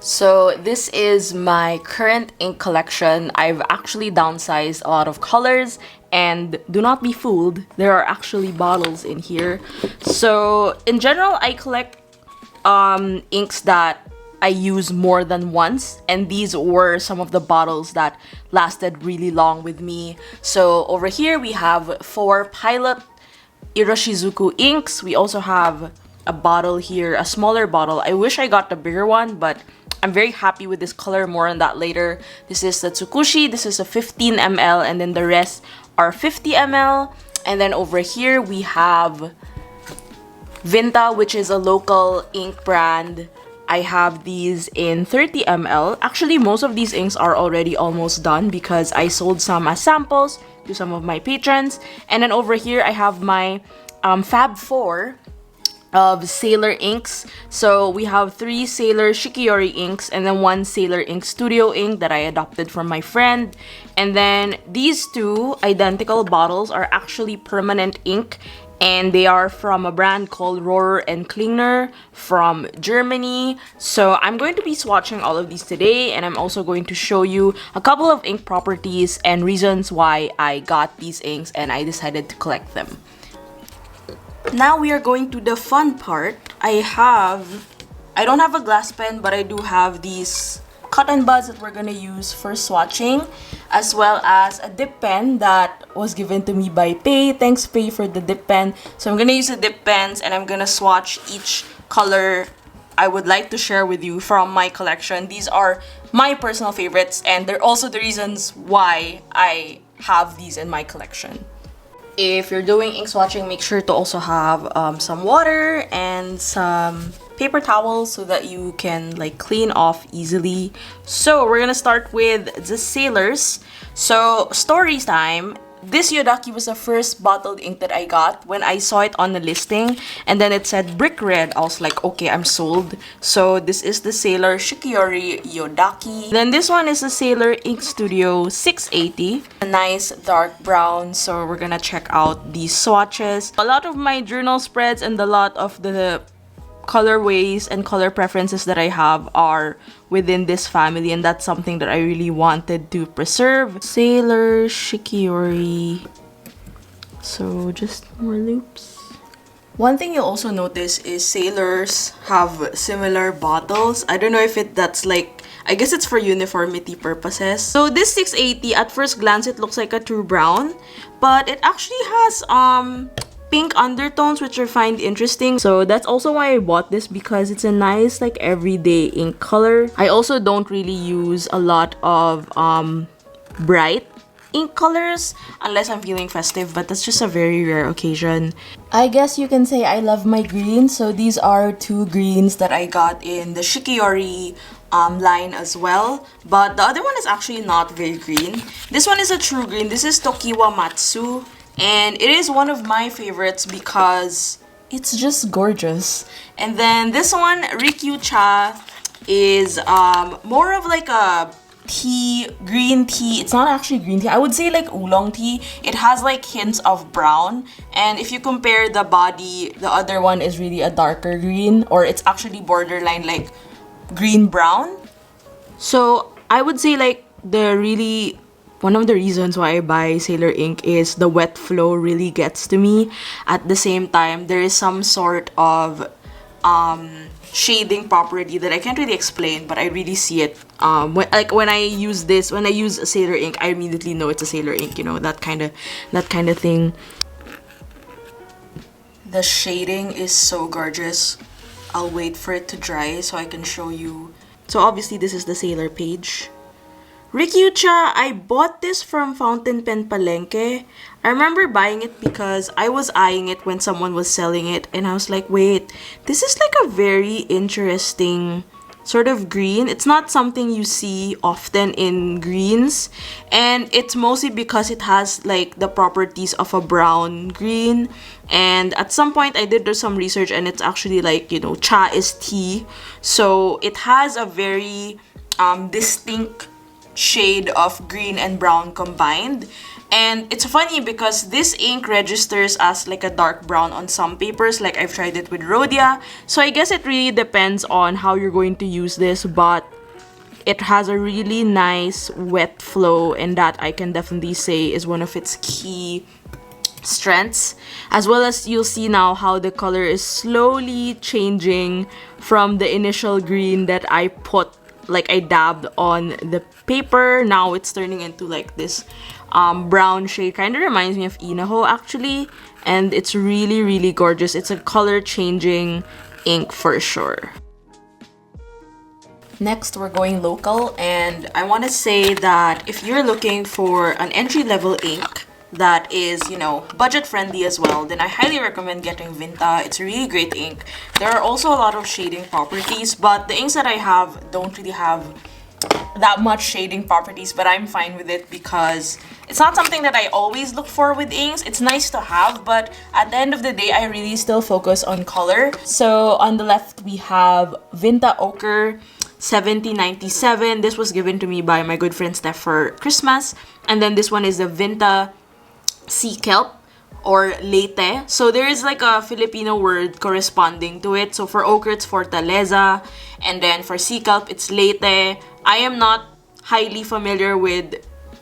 So this is my current ink collection. I've actually downsized a lot of colors, and do not be fooled, there are actually bottles in here. So in general, I collect inks that I use more than once, and these were some of the bottles that lasted really long with me. So over here we have 4 Pilot Iroshizuku inks. We also have a bottle here, a smaller bottle. I wish I got the bigger one, but I'm very happy with this color. More on that later. This is the Tsukushi. This is a 15 ml, and then the rest are 50 ml. And then over here we have Vinta, which is a local ink brand. I have these in 30 ml. Actually, most of these inks are already almost done because I sold some as samples to some of my patrons. And then over here I have my Fab 4 of Sailor inks. So we have 3 Sailor Shikiori inks and then 1 Sailor Ink Studio ink that I adopted from my friend. And then these 2 identical bottles are actually permanent ink, and they are from a brand called Rohrer and Klingner from Germany. So I'm going to be swatching all of these today, and I'm also going to show you a couple of ink properties and reasons why I got these inks and I decided to collect them. Now we are going to the fun part. I don't have a glass pen, but I do have these cotton buds that we're gonna use for swatching, as well as a dip pen that was given to me by 𝚘𝚘𝚅. Thanks 𝚘𝚘 for the dip pen. So I'm gonna use the dip pens and I'm gonna swatch each color I would like to share with you from my collection. These are my personal favorites, and they're also the reasons why I have these in my collection. If you're doing ink swatching, make sure to also have some water and some paper towels so that you can like clean off easily. So we're gonna start with the Sailors. So story time. This Yodaki was the first bottled ink that I got when I saw it on the listing, and then it said brick red. I was like, okay, I'm sold. So this is the Sailor Shikiori Yodaki. Then this one is the Sailor Ink Studio 680. A nice dark brown. So we're gonna check out these swatches. A lot of my journal spreads and a lot of the colorways and color preferences that I have are within this family, and that's something that I really wanted to preserve. Sailor Shikiori. So just more loops. One thing you'll also notice is Sailors have similar bottles. I don't know if that's like, I guess it's for uniformity purposes. So this 680, at first glance it looks like a true brown, but it actually has pink undertones, which I find interesting. So that's also why I bought this, because it's a nice like everyday ink color. I also don't really use a lot of bright ink colors unless I'm feeling festive, but that's just a very rare occasion. I guess you can say I love my greens. So these are 2 greens that I got in the Shikiori line as well, but the other one is actually not very green. This one is a true green. This is Tokiwamatsu, and it is one of my favorites because it's just gorgeous. And then this one, Rikyucha, is more of like a tea, green tea. It's not actually green tea. I would say like oolong tea. It has like hints of brown. And if you compare the body, the other one is really a darker green, or it's actually borderline like green-brown. So I would say like one of the reasons why I buy Sailor ink is the wet flow really gets to me. At the same time, there is some sort of shading property that I can't really explain, but I really see it. When I use a Sailor ink, I immediately know it's a Sailor ink. You know, that kind of thing. The shading is so gorgeous. I'll wait for it to dry so I can show you. So obviously this is the Sailor page. Rikyucha, I bought this from Fountain Pen Palenque. I remember buying it because I was eyeing it when someone was selling it, and I was like, wait, this is like a very interesting sort of green. It's not something you see often in greens, and it's mostly because it has like the properties of a brown green. And at some point I did some research, and it's actually like, you know, cha is tea, so it has a very distinct shade of green and brown combined. And it's funny because this ink registers as like a dark brown on some papers, like I've tried it with Rhodia. So I guess it really depends on how you're going to use this, but It has a really nice wet flow, and that I can definitely say is one of its key strengths. As well as you'll see now how the color is slowly changing from the initial green that I put, like I dabbed on the paper. Now it's turning into like this brown shade. Kind of reminds me of Inaho actually, and it's really, really gorgeous. It's a color changing ink for sure. Next, we're going local, and I want to say that if you're looking for an entry-level ink that is, you know, budget-friendly as well, then I highly recommend getting Vinta. It's a really great ink. There are also a lot of shading properties, but the inks that I have don't really have that much shading properties, but I'm fine with it because it's not something that I always look for with inks. It's nice to have, but at the end of the day, I really still focus on color. So on the left, we have Vinta Ochre 1797. This was given to me by my good friend Steph for Christmas. And then this one is the Vinta Sea Kelp or Leyte. So there is like a Filipino word corresponding to it. So for ochre, it's 𝚡𝚘𝚅𝚐𝚘𝚅, and then for sea kelp, it's Leyte. I am not highly familiar with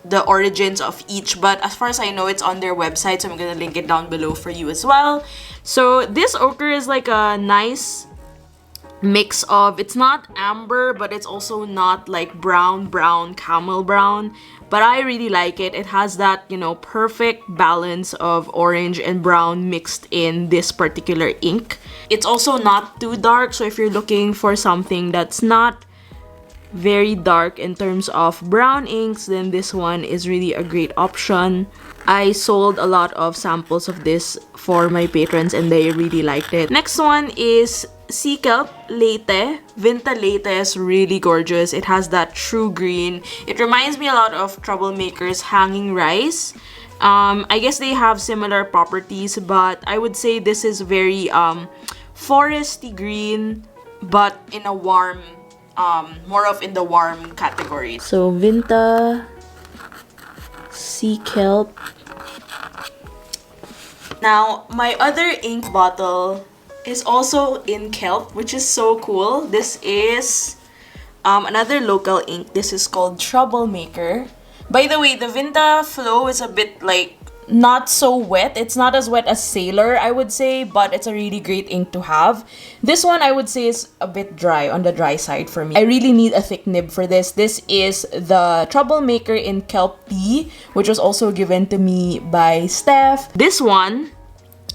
the origins of each, but as far as I know, it's on their website, so I'm gonna link it down below for you as well. So this ochre is like a nice mix of, it's not amber, but it's also not like brown, camel brown, but I really like it. It has that, you know, perfect balance of orange and brown mixed in this particular ink. It's also not too dark, so if you're looking for something that's not very dark in terms of brown inks, then this one is really a great option. I sold a lot of samples of this for my patrons and they really liked it. Next one is Sea Kelp Leyte. Vinta Leyte is really gorgeous. It has that true green. It reminds me a lot of Troublemaker's Hanging Rice. I guess they have similar properties, but I would say this is very foresty green, but in a warm, more of in the warm category. So Vinta Sea Kelp. Now, my other ink bottle is also in kelp, which is so cool. This is another local ink. This is called Troublemaker. By the way, the Vinta flow is a bit like not so wet. It's not as wet as Sailor, I would say, but it's a really great ink to have. This one, I would say, is a bit dry, on the dry side for me. I really need a thick nib for this. This is the Troublemaker in Kelp Tea, which was also given to me by Steph. This one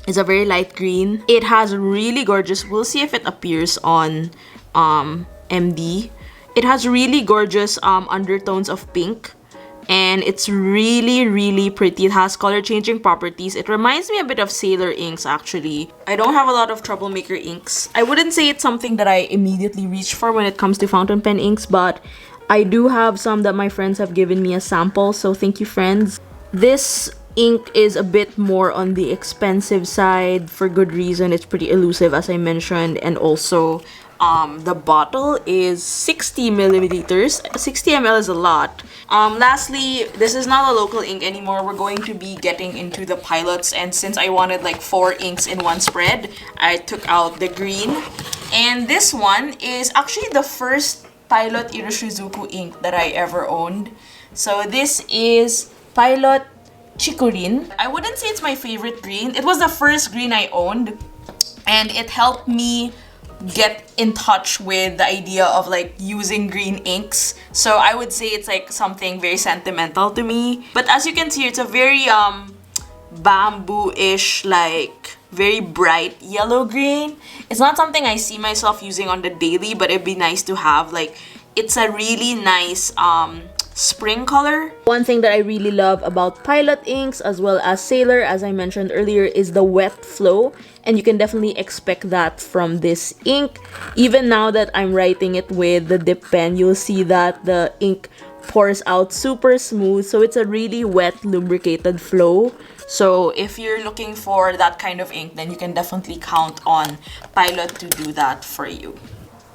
is a very light green. It has really gorgeous, we'll see if it appears on MD. It has really gorgeous undertones of pink. And it's really, really pretty. It has color changing properties. It reminds me a bit of Sailor inks actually. I don't have a lot of Troublemaker inks. I wouldn't say it's something that I immediately reach for when it comes to fountain pen inks, but I do have some that my friends have given me as samples, so thank you, friends. This ink is a bit more on the expensive side for good reason. It's pretty elusive, as I mentioned, and also the bottle is 60 milliliters. 60 ml is a lot. Lastly, this is not a local ink anymore. We're going to be getting into the pilots, and since I wanted like 4 inks in one spread, I took out the green. And this one is actually the first Pilot Iroshizuku ink that I ever owned. So this is Pilot Chiku-rin. I wouldn't say it's my favorite green. It was the first green I owned, and it helped me get in touch with the idea of like using green inks. So I would say it's like something very sentimental to me. But as you can see, it's a very bamboo-ish, like very bright yellow green. It's not something I see myself using on the daily, but it'd be nice to have. Like, it's a really nice spring color. One thing that I really love about Pilot inks as well as Sailor, as I mentioned earlier, is the wet flow, and you can definitely expect that from this ink. Even now that I'm writing it with the dip pen, you'll see that the ink pours out super smooth, so it's a really wet, lubricated flow. So if you're looking for that kind of ink, then you can definitely count on Pilot to do that for you.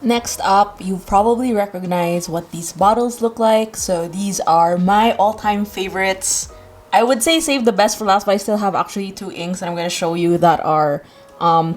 Next up, you probably recognize what these bottles look like. So these are my all-time favorites. I would say save the best for last, but I still have actually 2 inks that I'm going to show you that are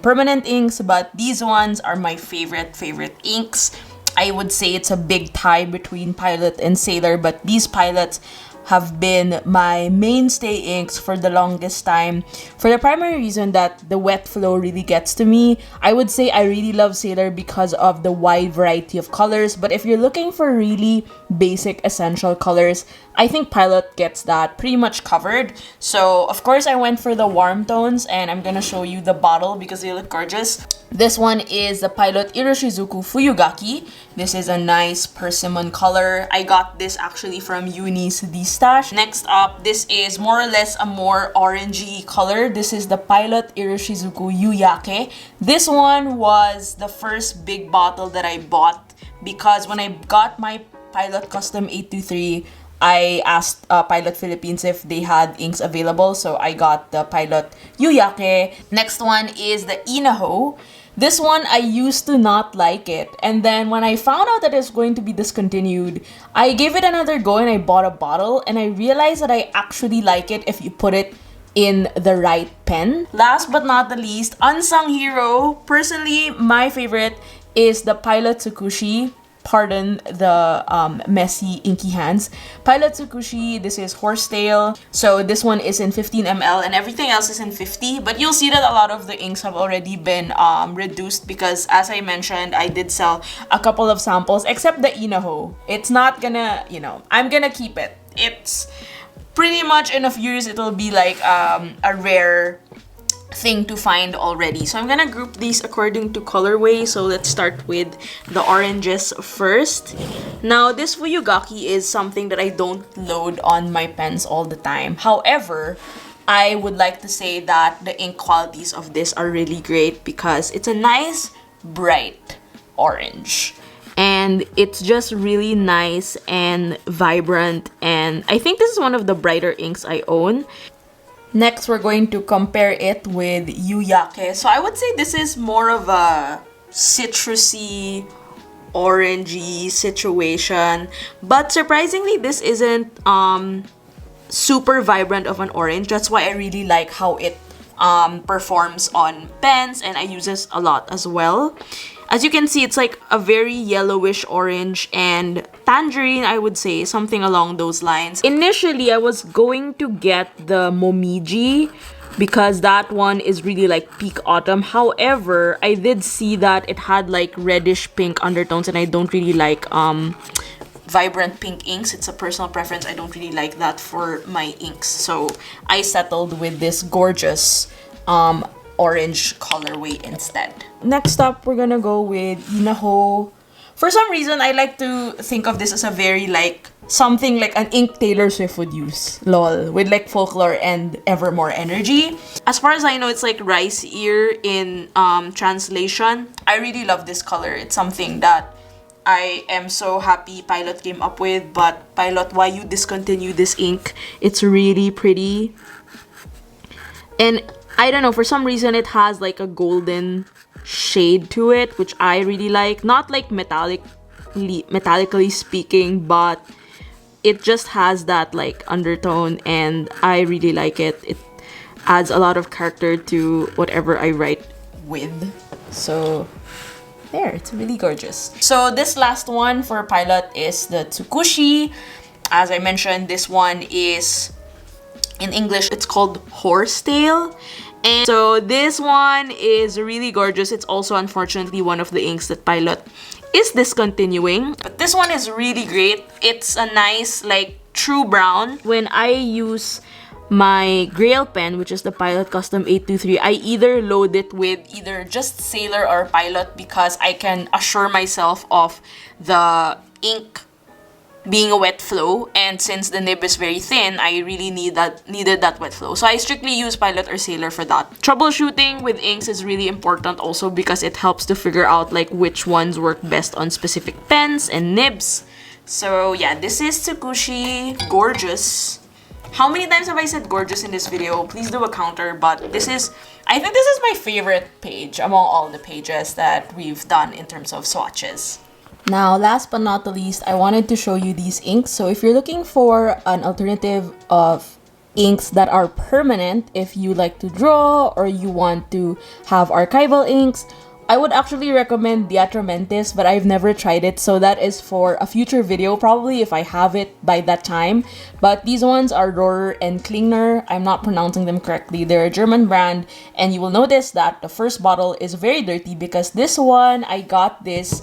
permanent inks, but these ones are my favorite inks. I would say it's a big tie between Pilot and Sailor, but these Pilots have been my mainstay inks for the longest time, for the primary reason that the wet flow really gets to me. I would say I really love Sailor because of the wide variety of colors, but if you're looking for really basic essential colors, I think Pilot gets that pretty much covered. So of course I went for the warm tones, and I'm gonna show you the bottle because they look gorgeous. This one is the Pilot Iroshizuku Fuyugaki. This is a nice persimmon color. I got this actually from Uni's D-Stash. Next up, this is more or less a more orangey color. This is the Pilot Iroshizuku Yuyake. This one was the first big bottle that I bought because when I got my Pilot Custom 823, I asked Pilot Philippines if they had inks available, so I got the Pilot Yuyake. Next one is the Inaho. This one, I used to not like it, and then when I found out that it's going to be discontinued, I gave it another go and I bought a bottle, and I realized that I actually like it if you put it in the right pen. Last but not the least, unsung hero. Personally, my favorite is the Pilot Tsukushi. Pardon the messy inky hands. Pilot Tsukushi, this is horsetail. So this one is in 15 ml and everything else is in 50. But you'll see that a lot of the inks have already been reduced because, as I mentioned, I did sell a couple of samples, except the Inaho. It's not gonna, I'm gonna keep it. It's pretty much in a few years it'll be like a rare thing to find already. So I'm gonna group these according to colorway. So let's start with the oranges first. Now this Fuyugaki is something that I don't load on my pens all the time. However, I would like to say that the ink qualities of this are really great because it's a nice bright orange. And it's just really nice and vibrant, and I think this is one of the brighter inks I own. Next, we're going to compare it with Yuyake. So I would say this is more of a citrusy, orangey situation. But surprisingly, this isn't super vibrant of an orange. That's why I really like how it performs on pens, and I use this a lot as well. As you can see, it's like a very yellowish orange and tangerine, I would say, something along those lines. Initially, I was going to get the Momiji because that one is really like peak autumn. However, I did see that it had like reddish pink undertones, and I don't really like vibrant pink inks. It's a personal preference. I don't really like that for my inks. So I settled with this gorgeous orange colorway instead. Next up, we're gonna go with Inaho. For some reason, I like to think of this as a very like something like an ink Taylor Swift would use, lol, with like folklore and evermore energy. As far as I know, it's like rice ear in translation. I really love this color. It's something that I am so happy Pilot came up with, but Pilot, why you discontinue this ink? It's really pretty. And I don't know, for some reason it has like a golden shade to it, which I really like. Not like metallically speaking, but it just has that like undertone, and I really like it. It adds a lot of character to whatever I write with. So there, it's really gorgeous. So this last one for Pilot is the Tsukushi. As I mentioned, this one is, in English, it's called horsetail. And so this one is really gorgeous. It's also unfortunately one of the inks that Pilot is discontinuing. But this one is really great. It's a nice like true brown. When I use my Grail pen, which is the Pilot Custom 823, I either load it with either just Sailor or Pilot because I can assure myself of the ink being a wet flow, and since the nib is very thin, I really needed that wet flow. So I strictly use Pilot or Sailor for that. Troubleshooting with inks is really important also because it helps to figure out like which ones work best on specific pens and nibs. So yeah, this is Tsukushi. Gorgeous. How many times have I said gorgeous in this video? Please do a counter, but I think this is my favorite page among all the pages that we've done in terms of swatches. Now, last but not the least, I wanted to show you these inks. So if you're looking for an alternative of inks that are permanent, if you like to draw or you want to have archival inks, I would actually recommend 𝚘𝚘𝚏𝚘𝚘𝚘, but I've never tried it, so that is for a future video, probably if I have it by that time. But these ones are Rohrer and Klingner. I'm not pronouncing them correctly. They're a German brand, and you will notice that the first bottle is very dirty because this one, I got this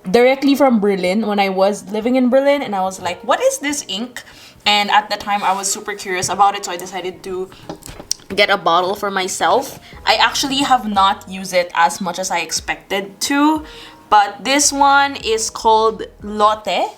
directly from Berlin when I was living in Berlin, and I was like, what is this ink? And at the time, I was super curious about it, so I decided to get a bottle for myself. I actually have not used it as much as I expected to, but this one is called Lotte,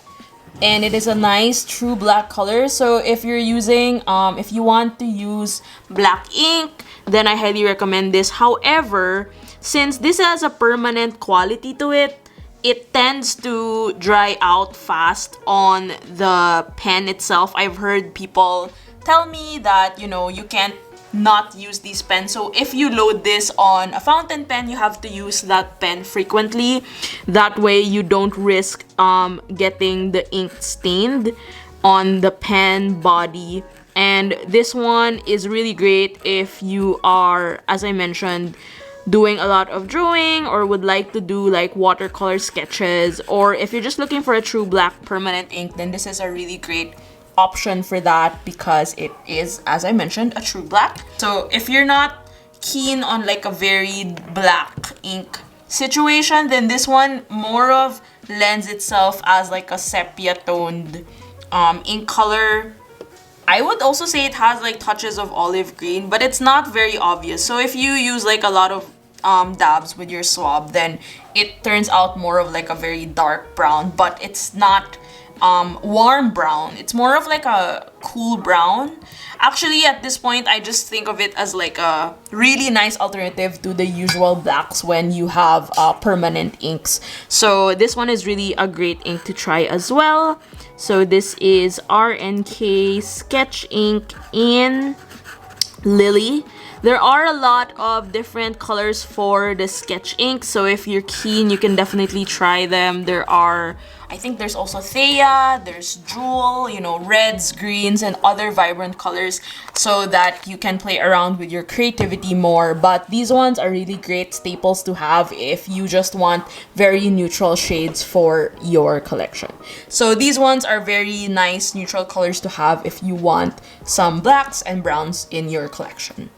and it is a nice true black color. So if you're using, if you want to use black ink, then I highly recommend this. However, since this has a permanent quality to it, it tends to dry out fast on the pen itself. I've heard people tell me that, you know, you can't not use these pens. So if you load this on a fountain pen, you have to use that pen frequently. That way you don't risk getting the ink stained on the pen body. And this one is really great if you are, as I mentioned, doing a lot of drawing or would like to do like watercolor sketches, or if you're just looking for a true black permanent ink, then this is a really great option for that because it is, as I mentioned, a true black. So if you're not keen on like a very black ink situation, then this one more of lends itself as like a sepia toned ink color. I would also say it has like touches of olive green, but it's not very obvious. So if you use like a lot of dabs with your swab, then it turns out more of like a very dark brown, but it's not warm brown. It's more of like a cool brown. Actually, at this point, I just think of it as like a really nice alternative to the usual blacks when you have permanent inks. So this one is really a great ink to try as well. So this is RNK Sketch Ink in Lilly. There are a lot of different colors for the sketch ink, so if you're keen, you can definitely try them. There are, I think there's also 𝚘𝚘𝚅, there's Jewel, you know, reds, greens, and other vibrant colors so that you can play around with your creativity more. But these ones are really great staples to have if you just want very neutral shades for your collection. So these ones are very nice neutral colors to have if you want some blacks and browns in your collection.